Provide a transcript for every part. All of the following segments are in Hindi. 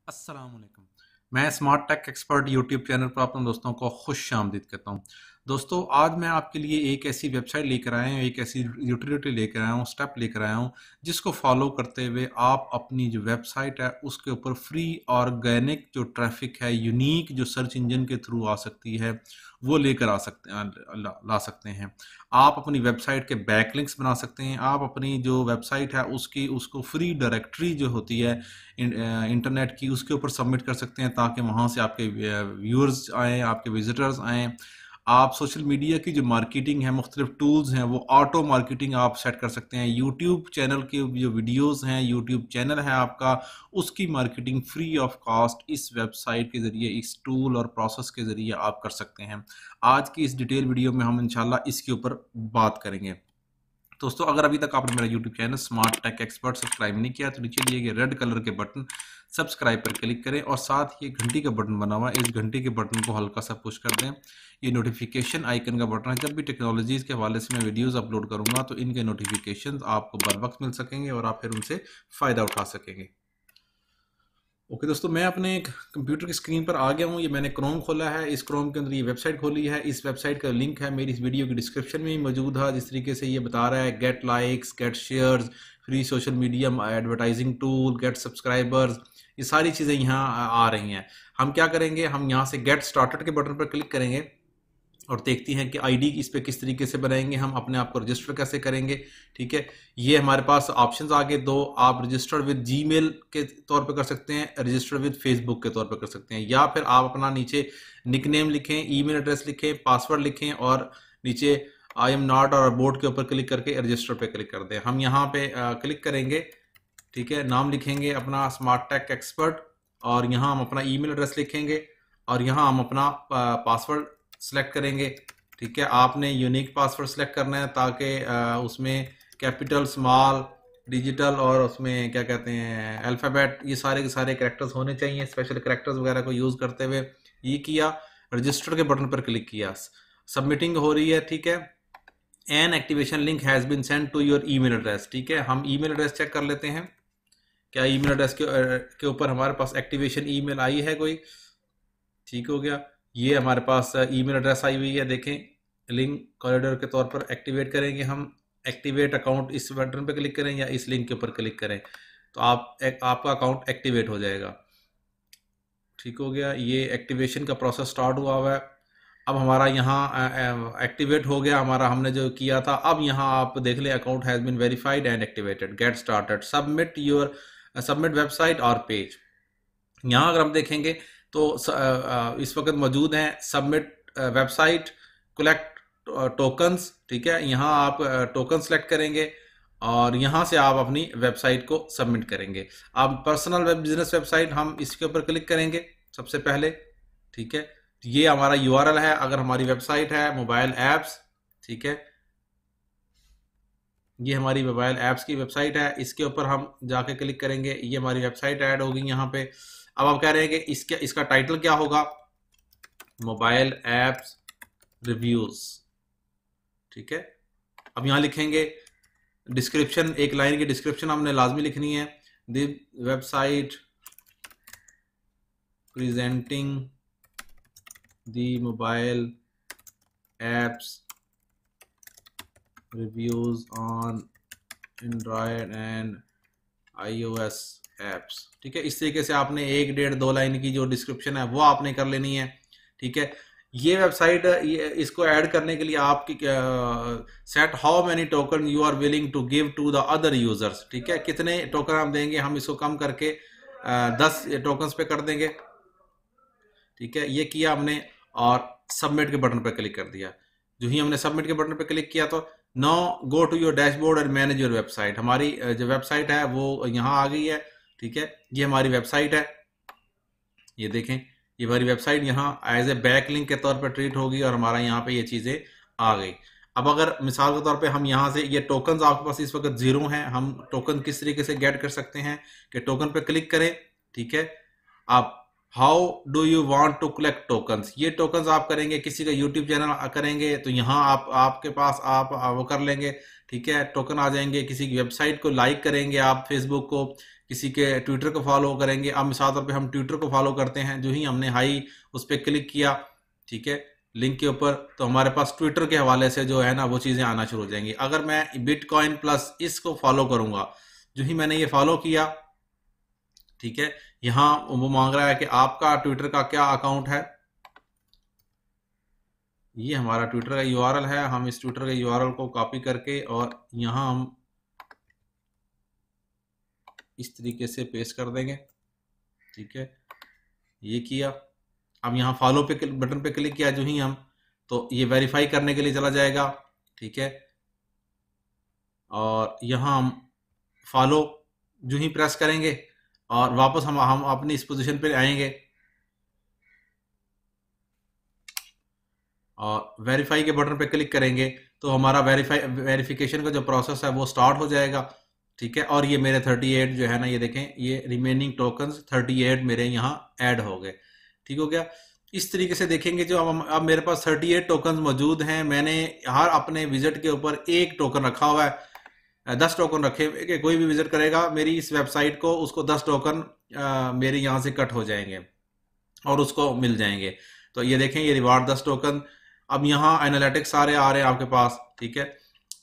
अस्सलाम वालेकुम। मैं smart tech expert YouTube channel पर अपने दोस्तों को खुश आमदीद कहता हूँ। दोस्तों, आज मैं आपके लिए एक ऐसी वेबसाइट लेकर आया हूँ, एक ऐसी यूटिलिटी लेकर आया हूँ, स्टेप लेकर आया हूँ, जिसको फॉलो करते हुए आप अपनी जो वेबसाइट है उसके ऊपर फ्री ऑर्गेनिक जो ट्रैफिक है, यूनिक जो सर्च इंजन के थ्रू आ सकती है, वो लेकर आ सकते हैं, ला सकते हैं। आप अपनी वेबसाइट के बैकलिंक्स बना सकते हैं। आप अपनी जो वेबसाइट है उसकी उसको फ्री डायरेक्टरी जो होती है इंटरनेट की, उसके ऊपर सबमिट कर सकते हैं, ताकि वहाँ से आपके व्यूअर्स आएँ, आपके विजिटर्स आएँ। आप सोशल मीडिया की जो मार्केटिंग है, मुख्तलिफ टूल्स हैं, वो ऑटो मार्केटिंग आप सेट कर सकते हैं। यूट्यूब चैनल के जो वीडियोस हैं, यूट्यूब चैनल है आपका, उसकी मार्केटिंग फ्री ऑफ कॉस्ट इस वेबसाइट के ज़रिए, इस टूल और प्रोसेस के ज़रिए आप कर सकते हैं। आज की इस डिटेल वीडियो में हम इंशाल्लाह इसके ऊपर बात करेंगे। दोस्तों, अगर अभी तक आपने मेरा YouTube channel smart tech expert subscribe नहीं किया तो नीचे दिए गए रेड कलर के बटन सब्सक्राइब पर क्लिक करें और साथ ही घंटी का बटन बना हुआ है, इस घंटी के बटन को हल्का सा पुश कर दें। ये नोटिफिकेशन आइकन का बटन है। जब भी टेक्नोलॉजीज के हवाले से मैं वीडियोस अपलोड करूंगा तो इनके नोटिफिकेशंस आपको बर वक्त मिल सकेंगे और आप फिर उनसे फ़ायदा उठा सकेंगे। ओके दोस्तों, मैं अपने एक कंप्यूटर की स्क्रीन पर आ गया हूँ। ये मैंने क्रोम खोला है, इस क्रोम के अंदर ये वेबसाइट खोली है। इस वेबसाइट का लिंक है मेरी इस वीडियो की डिस्क्रिप्शन में ही मौजूद है। जिस तरीके से ये बता रहा है, get likes, get shares, free social media advertising tool, get subscribers, ये सारी चीज़ें यहाँ आ रही हैं। हम क्या करेंगे, हम यहाँ से गेट स्टार्टेड के बटन पर क्लिक करेंगे और देखती हैं कि आईडी इस पे किस तरीके से बनाएंगे, हम अपने आप को रजिस्टर कैसे करेंगे। ठीक है, ये हमारे पास ऑप्शंस आगे दो। आप रजिस्टर्ड विद जीमेल के तौर पे कर सकते हैं, रजिस्टर्ड विद फेसबुक के तौर पे कर सकते हैं, या फिर आप अपना नीचे निकनेम लिखें, ईमेल एड्रेस लिखें, पासवर्ड लिखें और नीचे आई एम नॉट और बोर्ड के ऊपर क्लिक करके रजिस्टर पे क्लिक कर दें। हम यहाँ पे क्लिक करेंगे। ठीक है, नाम लिखेंगे अपना स्मार्ट टेक एक्सपर्ट और यहाँ हम अपना ईमेल एड्रेस लिखेंगे और यहाँ हम अपना पासवर्ड सेलेक्ट करेंगे। ठीक है, आपने यूनिक पासवर्ड सेलेक्ट करना है ताकि उसमें कैपिटल, स्मॉल, डिजिटल और उसमें क्या कहते हैं अल्फ़ाबेट, ये सारे के सारे कैरेक्टर्स होने चाहिए, स्पेशल कैरेक्टर्स वगैरह को यूज़ करते हुए। ये किया, रजिस्टर के बटन पर क्लिक किया, सबमिटिंग हो रही है। ठीक है, an activation link has been send to your email address. ठीक है, हम ईमेल एड्रेस चेक कर लेते हैं, क्या ईमेल एड्रेस के ऊपर हमारे पास एक्टिवेशन ईमेल आई है कोई। ठीक हो गया, ये हमारे पास ईमेल एड्रेस आई हुई है। देखें, लिंक कॉरिडोर के तौर पर एक्टिवेट करेंगे हम। एक्टिवेट अकाउंट, इस बटन पर क्लिक करें या इस लिंक के ऊपर क्लिक करें तो आपका अकाउंट एक्टिवेट हो जाएगा। ठीक हो गया, ये एक्टिवेशन का प्रोसेस स्टार्ट हुआ है। अब हमारा यहाँ एक्टिवेट हो गया हमारा, हमने जो किया था। अब यहाँ आप देख लें, account has been verified and activated, get started, submit website और पेज। यहाँ अगर हम देखेंगे तो इस वक्त मौजूद हैं सबमिट वेबसाइट, कलेक्ट टोकन्स। ठीक है, यहाँ आप टोकन सेलेक्ट करेंगे और यहाँ से आप अपनी वेबसाइट को सबमिट करेंगे। अब पर्सनल वेब बिजनेस वेबसाइट, हम इसके ऊपर क्लिक करेंगे सबसे पहले। ठीक है, ये हमारा यूआरएल है। अगर हमारी वेबसाइट है मोबाइल ऐप्स, ठीक है, ये हमारी मोबाइल ऐप्स की वेबसाइट है, इसके ऊपर हम जाके क्लिक करेंगे, ये हमारी वेबसाइट ऐड होगी यहाँ पे। अब आप कह रहे हैं कि इसका टाइटल क्या होगा, मोबाइल ऐप्स रिव्यूज। ठीक है, अब यहाँ लिखेंगे डिस्क्रिप्शन, एक लाइन की डिस्क्रिप्शन हमने लाजमी लिखनी है। The website presenting the mobile apps reviews on Android and iOS apps. ठीक है, इस तरीके से आपने 1, 1.5, 2 लाइन की जो डिस्क्रिप्शन है वो आपने कर लेनी है। ठीक है, ये वेबसाइट, इसको ऐड करने के लिए आपकी set how many token you are willing to give to the other users. ठीक है, कितने टोकन हम देंगे, हम इसको कम करके 10 टोकन्स पे कर देंगे। ठीक है, ये किया हमने और सबमिट के बटन पर क्लिक कर दिया। जो ही हमने सबमिट के बटन पर क्लिक किया तो now go to your dashboard and manage your website, हमारी जो वेबसाइट है वो यहाँ आ गई है। ठीक है, ये हमारी वेबसाइट है, ये देखें, ये हमारी वेबसाइट यहाँ एज ए बैक लिंक के तौर पर ट्रीट होगी और हमारा यहाँ पे ये चीज़ें आ गई। अब अगर मिसाल के तौर पे हम यहाँ से, ये टोकन्स आपके पास इस वक्त 0 हैं, हम टोकन किस तरीके से गेट कर सकते हैं कि टोकन पे क्लिक करें। ठीक है, आप how do you want to collect tokens, ये टोकन्स आप करेंगे, किसी का यूट्यूब चैनल करेंगे तो यहाँ आप आपके पास आप वो कर लेंगे, ठीक है, टोकन आ जाएंगे। किसी की वेबसाइट को लाइक करेंगे आप, फेसबुक को, किसी के ट्विटर को फॉलो करेंगे। अब मिसाल तौर पे हम ट्विटर को फॉलो करते हैं, जो ही हमने हाई उस पर क्लिक किया, ठीक है, लिंक के ऊपर, तो हमारे पास ट्विटर के हवाले से जो है ना वो चीज़ें आना शुरू हो जाएंगी। अगर मैं बिटकॉइन प्लस इसको फॉलो करूंगा, जो ही मैंने ये फॉलो किया, ठीक है, यहाँ वो मांग रहा है कि आपका ट्विटर का क्या अकाउंट है। ये हमारा ट्विटर का यूआरएल है, हम इस ट्विटर के यूआरएल को कॉपी करके और यहाँ हम इस तरीके से पेस्ट कर देंगे, ठीक है, ये किया। अब यहाँ फॉलो पे बटन पे क्लिक किया जो ही हम, तो ये वेरीफाई करने के लिए चला जाएगा, ठीक है, और यहाँ हम फॉलो जो ही प्रेस करेंगे और वापस हम अपनी इस पोजीशन पे आएंगे और वेरीफाई के बटन पे क्लिक करेंगे तो हमारा वेरिफिकेशन का जो प्रोसेस है वो स्टार्ट हो जाएगा, ठीक है। और ये मेरे 38 जो है ना, ये देखें, ये रिमेनिंग टोकन्स 38 मेरे यहाँ ऐड हो गए, ठीक हो गया। इस तरीके से देखेंगे, जो अब मेरे पास 38 टोकन्स मौजूद हैं। मैंने हर अपने विजिट के ऊपर एक टोकन रखा हुआ है, 10 टोकन रखे कि कोई भी विजिट करेगा मेरी इस वेबसाइट को, उसको 10 टोकन मेरे यहाँ से कट हो जाएंगे और उसको मिल जाएंगे। तो ये देखें, ये रिवार्ड 10 टोकन। अब यहाँ एनालिटिक्स सारे आ रहे हैं आपके पास, ठीक है।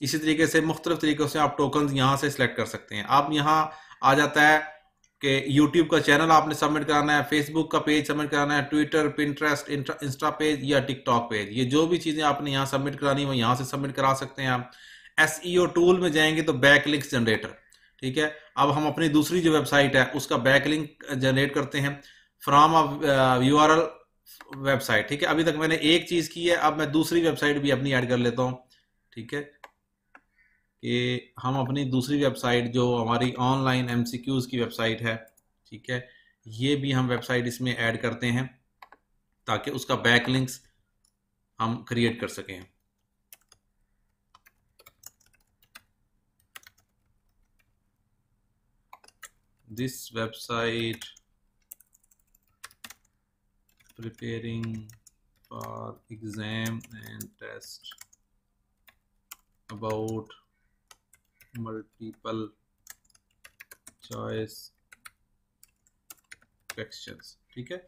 इसी तरीके से मुख्तलिफ तरीकों से आप टोकन यहाँ से सिलेक्ट कर सकते हैं। अब यहाँ आ जाता है कि यूट्यूब का चैनल आपने सबमिट कराना है, फेसबुक का पेज सबमिट कराना है, ट्विटर, पिंटरेस्ट, इंस्टा पेज या टिकटॉक पेज, ये जो भी चीज़ें आपने यहाँ सबमिट करानी है वो यहाँ से सबमिट करा सकते हैं आप। SEO टूल में जाएंगे तो बैकलिंक्स जनरेटर, ठीक है। अब हम अपनी दूसरी जो वेबसाइट है उसका बैकलिंक जनरेट करते हैं फ्रॉम URL वेबसाइट, ठीक है। अभी तक मैंने एक चीज़ की है, अब मैं दूसरी वेबसाइट भी अपनी ऐड कर लेता हूँ, ठीक है, कि हम अपनी दूसरी वेबसाइट जो हमारी ऑनलाइन MCQs की वेबसाइट है, ठीक है, ये भी हम वेबसाइट इसमें ऐड करते हैं ताकि उसका बैकलिंक्स हम क्रिएट कर सकें। This website preparing for exam and test about multiple choice questions, ठीक है।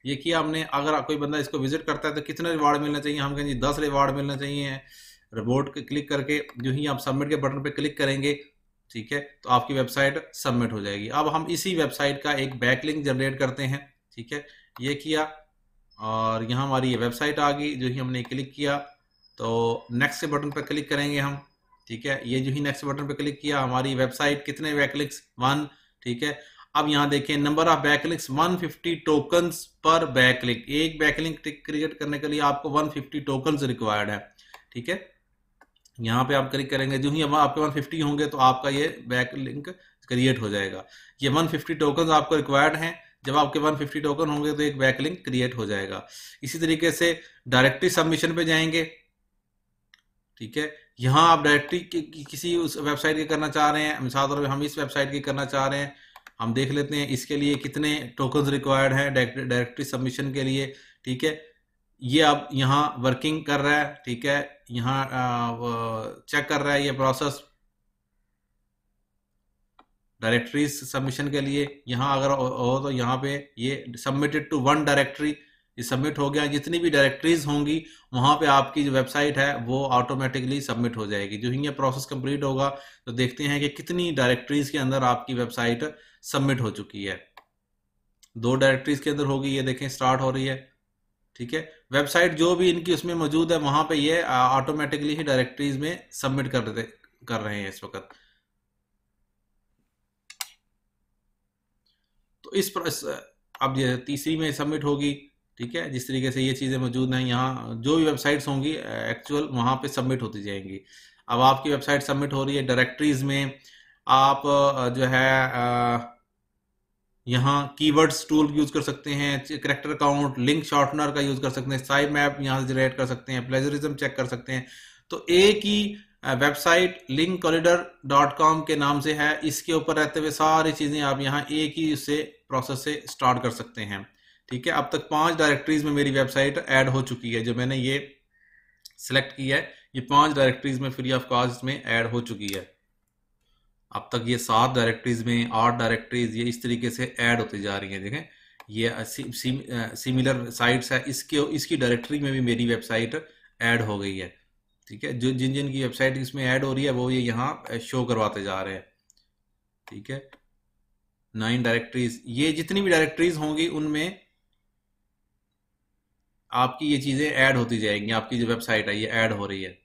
ये किया हमने। अगर कोई बंदा इसको विजिट करता है तो कितने रिवार्ड मिलना चाहिए, हम कहेंगे 10 रिवार्ड मिलना चाहिए। रिपोर्ट पे क्लिक करके जो ही आप सबमिट के बटन पे क्लिक करेंगे, ठीक है, तो आपकी वेबसाइट सबमिट हो जाएगी। अब हम इसी वेबसाइट का एक बैकलिंक जनरेट करते हैं, ठीक है, ये किया और यहाँ हमारी ये वेबसाइट आ गई। जो ही हमने क्लिक किया तो नेक्स्ट के बटन पर क्लिक करेंगे हम, ठीक है, ये जो ही नेक्स्ट बटन पर क्लिक किया, हमारी वेबसाइट कितने बैकलिंक्स 1, ठीक है। अब यहाँ देखें, नंबर ऑफ बैकलिंक्स 150 टोकन्स पर बैकलिंक। एक बैकलिंक क्रिएट करने के लिए आपको 150 टोकन्स रिक्वायर्ड है, ठीक है। यहाँ पे आप क्लिक करेंगे, जो ही अब आपके 150 होंगे तो आपका ये बैकलिंक क्रिएट हो जाएगा। ये 150 टोकन्स आपको रिक्वायर्ड हैं। जब आपके 150 टोकन होंगे तो एक बैकलिंक क्रिएट हो जाएगा। इसी तरीके से डायरेक्टरी सबमिशन पे जाएंगे, ठीक है। यहाँ आप डायरेक्टरी किसी उस वेबसाइट की करना चाह रहे हैं, मिसाल तौर पर हम इस वेबसाइट की करना चाह रहे हैं। हम देख लेते हैं इसके लिए कितने टोकन्स रिक्वायर्ड हैं डायरेक्टरी सबमिशन के लिए, ठीक है। ये अब यहाँ वर्किंग कर रहा है, ठीक है, यहाँ चेक कर रहा है ये प्रोसेस डायरेक्टरीज सबमिशन के लिए। यहाँ अगर हो तो यहाँ पे ये सबमिटेड टू 1 डायरेक्टरी, ये सबमिट हो गया। जितनी भी डायरेक्टरीज होंगी वहाँ पे आपकी जो वेबसाइट है वो ऑटोमेटिकली सबमिट हो जाएगी। जो ही ये प्रोसेस कंप्लीट होगा तो देखते हैं कि कितनी डायरेक्टरीज के अंदर आपकी वेबसाइट सबमिट हो चुकी है। 2 डायरेक्टरीज के अंदर होगी, ये देखें स्टार्ट हो रही है, ठीक है। वेबसाइट जो भी इनकी उसमें मौजूद है वहाँ पे ये ऑटोमेटिकली ही डायरेक्टरीज में सबमिट कर रहे हैं इस वक्त। तो अब ये तीसरी में सबमिट होगी, ठीक है। जिस तरीके से ये चीज़ें मौजूद हैं, यहाँ जो भी वेबसाइट्स होंगी एक्चुअल वहाँ पे सबमिट होती जाएंगी। अब आपकी वेबसाइट सबमिट हो रही है। डायरेक्टरीज में आप जो है यहाँ कीवर्ड्स टूल यूज़ कर सकते हैं, कैरेक्टर काउंट, लिंक शॉर्टनर का यूज़ कर सकते हैं, साइट मैप यहाँ से जनरेट कर सकते हैं, प्लेजरिज्म चेक कर सकते हैं। तो एक ही वेबसाइट linkcollider.com के नाम से है, इसके ऊपर रहते हुए सारी चीज़ें आप यहाँ एक ही उससे प्रोसेस से स्टार्ट कर सकते हैं, ठीक है, अब तक 5 डायरेक्टरीज में मेरी वेबसाइट ऐड हो चुकी है। जो मैंने ये सिलेक्ट किया है, ये 5 डायरेक्टरीज में फ्री ऑफ कॉस्ट में ऐड हो चुकी है। अब तक ये 7 डायरेक्टरीज में, 8 डायरेक्टरीज ये इस तरीके से ऐड होती जा रही हैं। देखें, ये सिमिलर साइट्स है, इसकी डायरेक्टरी में भी मेरी वेबसाइट ऐड हो गई है। ठीक है, जो जिन जिन की वेबसाइट इसमें ऐड हो रही है वो ये यहाँ शो करवाते जा रहे हैं। ठीक है, 9 डायरेक्टरीज, ये जितनी भी डायरेक्टरीज होंगी उनमें आपकी ये चीज़ें ऐड होती जाएंगी। आपकी जो वेबसाइट है ये ऐड हो रही है।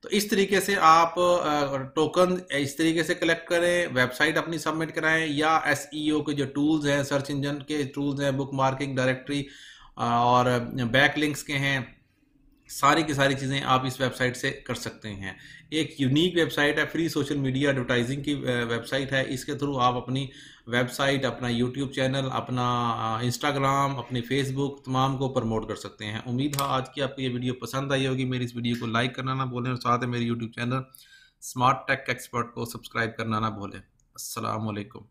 तो इस तरीके से आप टोकन इस तरीके से कलेक्ट करें, वेबसाइट अपनी सबमिट कराएं, या एसईओ के जो टूल्स हैं, सर्च इंजन के टूल्स हैं, बुक मार्किंग, डायरेक्टरी और बैक लिंक्स के हैं, सारी की सारी चीज़ें आप इस वेबसाइट से कर सकते हैं। एक यूनिक वेबसाइट है, फ्री सोशल मीडिया एडवर्टाइजिंग की वेबसाइट है। इसके थ्रू आप अपनी वेबसाइट, अपना यूट्यूब चैनल, अपना इंस्टाग्राम, अपनी फेसबुक तमाम को प्रमोट कर सकते हैं। उम्मीद है आज की आपको ये वीडियो पसंद आई होगी। मेरी इस वीडियो को लाइक करना ना भूलें और साथ में मेरे YouTube channel smart tech expert को सब्सक्राइब करना ना भूलें। अस्सलाम वालेकुम।